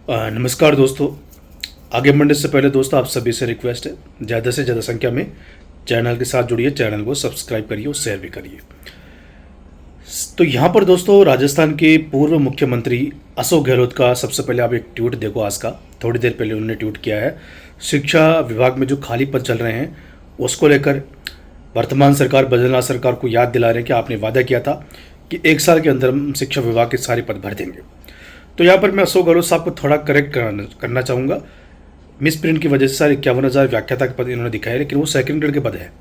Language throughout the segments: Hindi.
नमस्कार दोस्तों। आगे बढ़ने से पहले दोस्तों आप सभी से रिक्वेस्ट है, ज़्यादा से ज़्यादा संख्या में चैनल के साथ जुड़िए, चैनल को सब्सक्राइब करिए और शेयर भी करिए। तो यहाँ पर दोस्तों राजस्थान के पूर्व मुख्यमंत्री अशोक गहलोत का सबसे पहले आप एक ट्वीट देखो। आज का थोड़ी देर पहले उन्होंने ट्वीट किया है। शिक्षा विभाग में जो खाली पद चल रहे हैं उसको लेकर वर्तमान सरकार बद्रीनाथ सरकार को याद दिला रहे हैं कि आपने वादा किया था कि 1 साल के अंदर हम शिक्षा विभाग के सारे पद भर देंगे। तो यहाँ पर मैं अशोक गहलोत साहब को थोड़ा करेक्ट करना चाहूँगा। मिस प्रिंट की वजह से सारे 51,000 व्याख्याता के पद इन्होंने दिखाए, लेकिन वो सेकंड ग्रेड के पद है।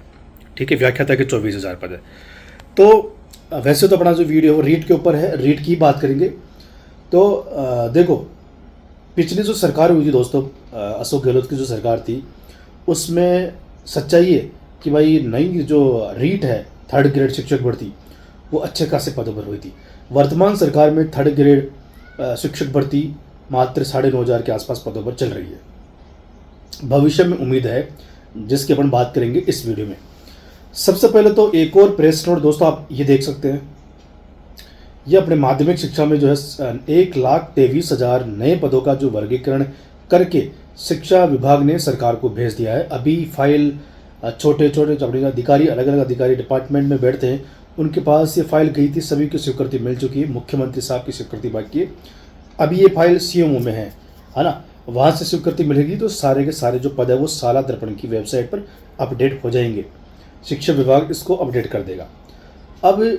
ठीक है, व्याख्याता के 24,000 पद है। तो वैसे तो अपना जो वीडियो रीट के ऊपर है, रीट की बात करेंगे। तो देखो, पिछली जो सरकार हुई थी दोस्तों, अशोक गहलोत की जो सरकार थी, उसमें सच्चाई है कि भाई नई जो रीट है थर्ड ग्रेड शिक्षक भर्ती, वो अच्छे खासे पदों पर हुई थी। वर्तमान सरकार में थर्ड ग्रेड शिक्षक भर्ती मात्र 9,500 के आसपास पदों पर चल रही है। भविष्य में उम्मीद है जिसकी अपन बात करेंगे इस वीडियो में। सबसे पहले तो एक और प्रेस नोट दोस्तों आप ये देख सकते हैं। ये अपने माध्यमिक शिक्षा में जो है 1,23,000 नए पदों का जो वर्गीकरण करके शिक्षा विभाग ने सरकार को भेज दिया है। अभी फाइल छोटे छोटे अपने अधिकारी, अलग अलग अधिकारी डिपार्टमेंट में बैठते हैं, उनके पास ये फाइल गई थी, सभी की स्वीकृति मिल चुकी है, मुख्यमंत्री साहब की स्वीकृति बाकी है। अभी ये फाइल सीएमओ में है ना, वहाँ से स्वीकृति मिलेगी तो सारे के सारे जो पद है वो साला दर्पण की वेबसाइट पर अपडेट हो जाएंगे। शिक्षा विभाग इसको अपडेट कर देगा। अब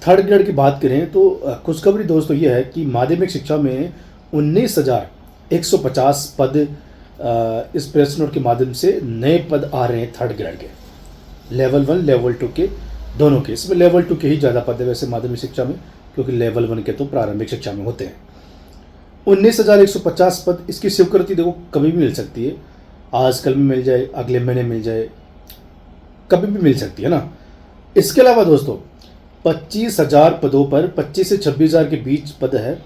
थर्ड ग्रेड की बात करें तो खुशखबरी दोस्तों ये है कि माध्यमिक शिक्षा में 19,150 पद इस प्रेस नोट के माध्यम से नए पद आ रहे हैं थर्ड ग्रेड के, लेवल 1 लेवल 2 के दोनों के। इसमें लेवल 2 के ही ज़्यादा पद है वैसे माध्यमिक शिक्षा में, क्योंकि लेवल 1 के तो प्रारंभिक शिक्षा में होते हैं। 19,150 पद, इसकी स्वीकृति देखो कभी भी मिल सकती है, आजकल में मिल जाए, अगले महीने मिल जाए, कभी भी मिल सकती है ना। इसके अलावा दोस्तों 25,000 पदों पर 25 से 26,000 के बीच पद है।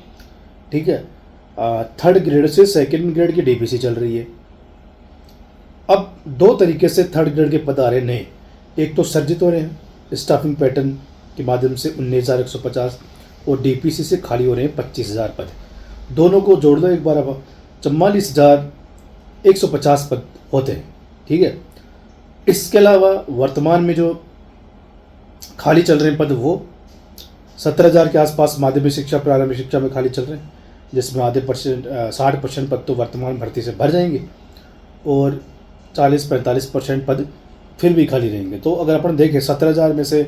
ठीक है, थर्ड ग्रेड से सेकंड ग्रेड की डीपीसी चल रही है। अब 2 तरीके से थर्ड ग्रेड के पद आ रहे हैं नए। एक तो सर्जित हो रहे हैं स्टाफिंग पैटर्न के माध्यम से 19,150, और डीपीसी से खाली हो रहे हैं 25,000 पद। दोनों को जोड़ दो एक बार, अब 44,150 पद होते हैं। ठीक है, इसके अलावा वर्तमान में जो खाली चल रहे हैं पद वो 17,000 के आसपास माध्यमिक शिक्षा प्रारंभिक शिक्षा में खाली चल रहे हैं, जिसमें आधे परसेंट 60% पद तो वर्तमान भर्ती से भर जाएंगे और 40-45% पद फिर भी खाली रहेंगे। तो अगर अपन देखें 17,000 में से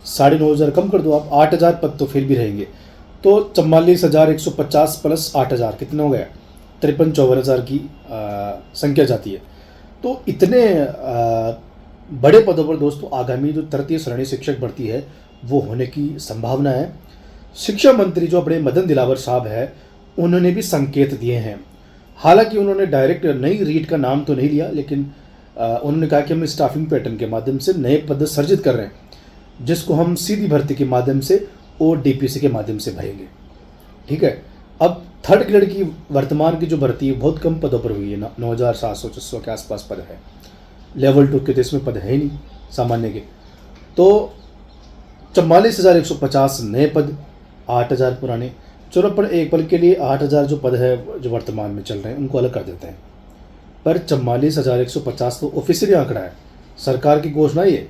9,500 कम कर दो आप, 8,000 पद तो फिर भी रहेंगे। तो 44,150 प्लस 8,000 कितना हो गया, 53-54,000 की संख्या जाती है। तो इतने बड़े पदों पर दोस्तों आगामी जो तृतीय श्रेणी शिक्षक भर्ती है वो होने की संभावना है। शिक्षा मंत्री जो अपने मदन दिलावर साहब है, उन्होंने भी संकेत दिए हैं। हालांकि उन्होंने डायरेक्ट नई रीट का नाम तो नहीं लिया, लेकिन उन्होंने कहा कि हम स्टाफिंग पैटर्न के माध्यम से नए पद सर्जित कर रहे हैं, जिसको हम सीधी भर्ती के माध्यम से और डीपीसी के माध्यम से भरेंगे। ठीक है, अब थर्ड ग्रेड की वर्तमान की जो भर्ती है बहुत कम पदों पर हुई है, 9,700 के आसपास पद है। लेवल 2 के तो इसमें पद है ही नहीं सामान्य के। तो 44,150 नए पद, 8,000 पुराने। चलो पर एक पल के लिए 8,000 जो पद है जो वर्तमान में चल रहे हैं उनको अलग कर देते हैं, पर 44,150 तो ऑफिशियली आंकड़ा है, सरकार की घोषणा ये।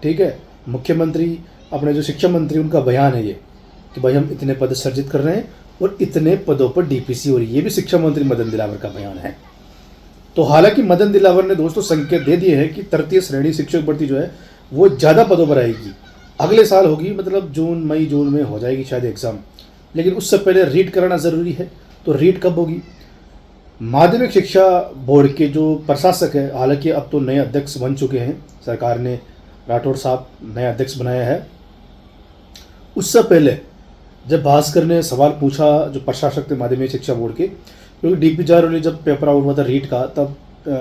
ठीक है, मुख्यमंत्री अपने जो शिक्षा मंत्री उनका बयान है ये कि भाई हम इतने पद सर्जित कर रहे हैं और इतने पदों पर डीपीसी हो रही है। ये भी शिक्षा मंत्री मदन दिलावर का बयान है। तो हालांकि मदन दिलावर ने दोस्तों संकेत दे दिए हैं कि तृतीय श्रेणी शिक्षक भर्ती जो है वो ज़्यादा पदों पर आएगी, अगले साल होगी, मतलब जून में हो जाएगी शायद एग्ज़ाम, लेकिन उससे पहले रीट कराना ज़रूरी है। तो रीट कब होगी? माध्यमिक शिक्षा बोर्ड के जो प्रशासक है, हालांकि अब तो नए अध्यक्ष बन चुके हैं, सरकार ने राठौड़ साहब नया अध्यक्ष बनाया है। उससे पहले जब भास्कर ने सवाल पूछा जो प्रशासक थे माध्यमिक शिक्षा बोर्ड के, क्योंकि डीपी जारोली जब पेपर आउट हुआ था रीट का, तब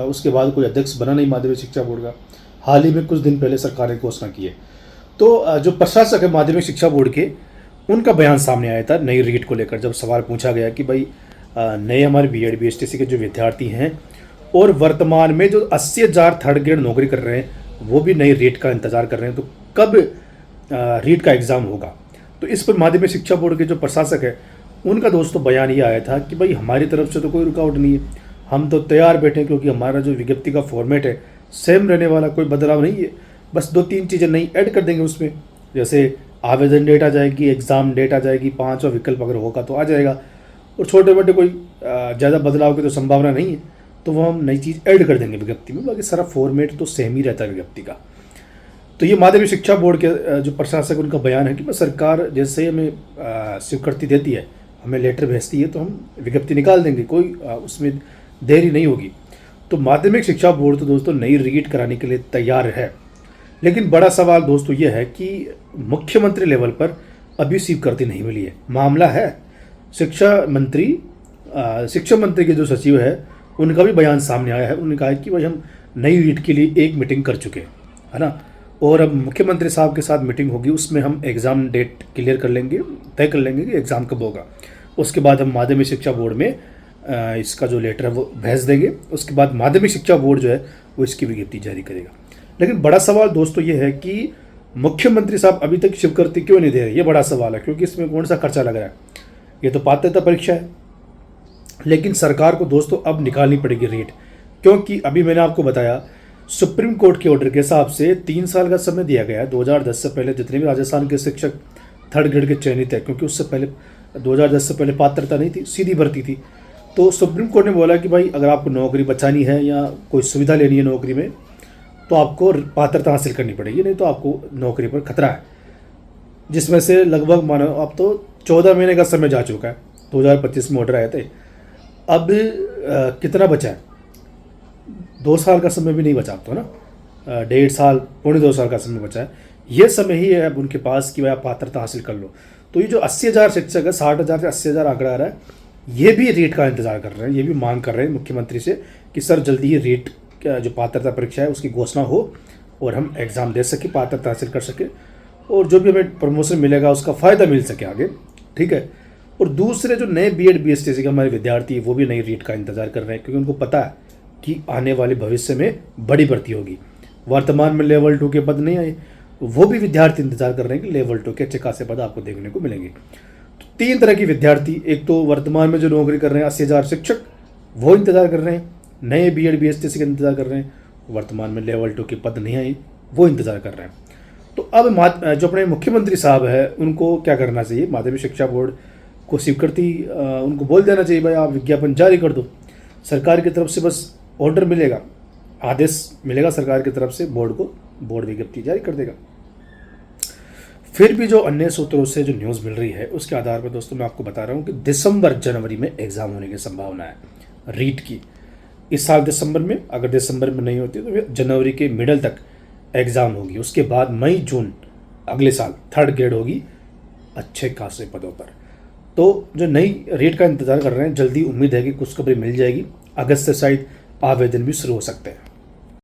उसके बाद कोई अध्यक्ष बना नहीं माध्यमिक शिक्षा बोर्ड का। हाल ही में कुछ दिन पहले सरकार ने घोषणा की है। तो जो प्रशासक है माध्यमिक शिक्षा बोर्ड के, उनका बयान सामने आया था नई रीट को लेकर, जब सवाल पूछा गया कि भाई नए हमारे बीएड बीएसटीसी के जो विद्यार्थी हैं और वर्तमान में जो 80,000 थर्ड ग्रेड नौकरी कर रहे हैं वो भी नई रीट का इंतज़ार कर रहे हैं, तो कब रीट का एग्ज़ाम होगा। तो इस पर माध्यमिक शिक्षा बोर्ड के जो प्रशासक है उनका दोस्तों बयान ये आया था कि भाई हमारी तरफ से तो कोई रुकावट नहीं है, हम तो तैयार बैठे हैं, क्योंकि हमारा जो विज्ञप्ति का फॉर्मेट है सेम रहने वाला, कोई बदलाव नहीं है, बस 2-3 चीज़ें नई ऐड कर देंगे उसमें, जैसे आवेदन डेट आ जाएगी, एग्ज़ाम डेट आ जाएगी, 5वां विकल्प अगर होगा तो आ जाएगा, और छोटे मोटे कोई ज़्यादा बदलाव की तो संभावना नहीं है, तो वो हम नई चीज़ ऐड कर देंगे विज्ञप्ति में, बाकी सारा फॉर्मेट तो सेम ही रहता है विज्ञप्ति का। तो ये माध्यमिक शिक्षा बोर्ड के जो प्रशासक उनका बयान है कि सरकार जैसे ही हमें स्वीकृति देती है, हमें लेटर भेजती है, तो हम विज्ञप्ति निकाल देंगे, कोई उसमें देरी नहीं होगी। तो माध्यमिक शिक्षा बोर्ड तो दोस्तों नई रीट कराने के लिए तैयार है, लेकिन बड़ा सवाल दोस्तों ये है कि मुख्यमंत्री लेवल पर अभी स्वीकृति नहीं मिली है। मामला है शिक्षा मंत्री के जो सचिव है उनका भी बयान सामने आया है। उन्होंने कहा है कि भाई हम नई रीट के लिए एक मीटिंग कर चुके हैं, है ना, और अब मुख्यमंत्री साहब के साथ मीटिंग होगी, उसमें हम एग्ज़ाम डेट क्लियर कर लेंगे, तय कर लेंगे कि एग्ज़ाम कब होगा। उसके बाद हम माध्यमिक शिक्षा बोर्ड में इसका जो लेटर है वो भेज देंगे। उसके बाद माध्यमिक शिक्षा बोर्ड जो है वो इसकी विज्ञप्ति जारी करेगा। लेकिन बड़ा सवाल दोस्तों ये है कि मुख्यमंत्री साहब अभी तक स्वीकृति क्यों नहीं दे रहे, ये बड़ा सवाल है, क्योंकि इसमें कौन सा खर्चा लग रहा है, ये तो पात्रता परीक्षा है। लेकिन सरकार को दोस्तों अब निकालनी पड़ेगी रेट, क्योंकि अभी मैंने आपको बताया सुप्रीम कोर्ट के ऑर्डर के हिसाब से 3 साल का समय दिया गया है। 2010 से पहले जितने भी राजस्थान के शिक्षक 3rd ग्रेड के चयनित है, क्योंकि उससे पहले 2010 से पहले पात्रता नहीं थी, सीधी भर्ती थी, तो सुप्रीम कोर्ट ने बोला कि भाई अगर आपको नौकरी बचानी है या कोई सुविधा लेनी है नौकरी में, तो आपको पात्रता हासिल करनी पड़ेगी, नहीं तो आपको नौकरी पर खतरा है। जिसमें से लगभग मानो अब तो 14 महीने का समय जा चुका है, 2025 में ऑर्डर आए थे, अब कितना बचा है, 2 साल का समय भी नहीं बचा, तो ना 1.5 साल, पौने 2 साल का समय बचा है। ये समय ही है अब उनके पास कि भाई आप पात्रता हासिल कर लो। तो ये जो 80,000 शिक्षक है, 60,000 से 80,000 आंकड़ा आ रहा है, ये भी रेट का इंतजार कर रहे हैं, ये भी मांग कर रहे हैं मुख्यमंत्री से कि सर जल्दी ही रेट जो पात्रता परीक्षा है उसकी घोषणा हो और हम एग्ज़ाम दे सकें, पात्रता हासिल कर सकें, और जो भी हमें प्रमोशन मिलेगा उसका फ़ायदा मिल सके आगे, ठीक है। और दूसरे जो नए BEd BSTC के हमारे विद्यार्थी हैं वो भी नई रेट का इंतज़ार कर रहे हैं, क्योंकि उनको पता है कि आने वाले भविष्य में बड़ी भर्ती होगी। वर्तमान में लेवल 2 के पद नहीं आए, वो भी विद्यार्थी इंतजार कर रहे हैं कि लेवल 2 के अच्छे खासे पद आपको देखने को मिलेंगे। तो 3 तरह के विद्यार्थी, एक तो वर्तमान में जो नौकरी कर रहे हैं 80,000 शिक्षक, वो इंतजार कर रहे हैं, नए BEd BSTC का इंतजार कर रहे हैं, वर्तमान में लेवल 2 के पद नहीं आए वो इंतजार कर रहे हैं। तो अब जो अपने मुख्यमंत्री साहब है उनको क्या करना चाहिए, माध्यमिक शिक्षा बोर्ड को स्वीकृति उनको बोल देना चाहिए भाई आप विज्ञापन जारी कर दो, सरकार की तरफ से बस ऑर्डर मिलेगा, आदेश मिलेगा सरकार की तरफ से बोर्ड को, बोर्ड विज्ञप्ति जारी कर देगा। फिर भी जो अन्य सूत्रों से जो न्यूज़ मिल रही है उसके आधार पर दोस्तों मैं आपको बता रहा हूँ कि दिसंबर जनवरी में एग्ज़ाम होने की संभावना है रीट की। इस साल दिसंबर में, अगर दिसंबर में नहीं होती तो फिर जनवरी के मिडल तक एग्ज़ाम होगी। उसके बाद मई जून अगले साल 3rd ग्रेड होगी अच्छे खासे पदों पर। तो जो नई रेट का इंतज़ार कर रहे हैं, जल्दी उम्मीद है कि कुछ खबरें मिल जाएगी। अगस्त से शायद आवेदन भी शुरू हो सकते हैं।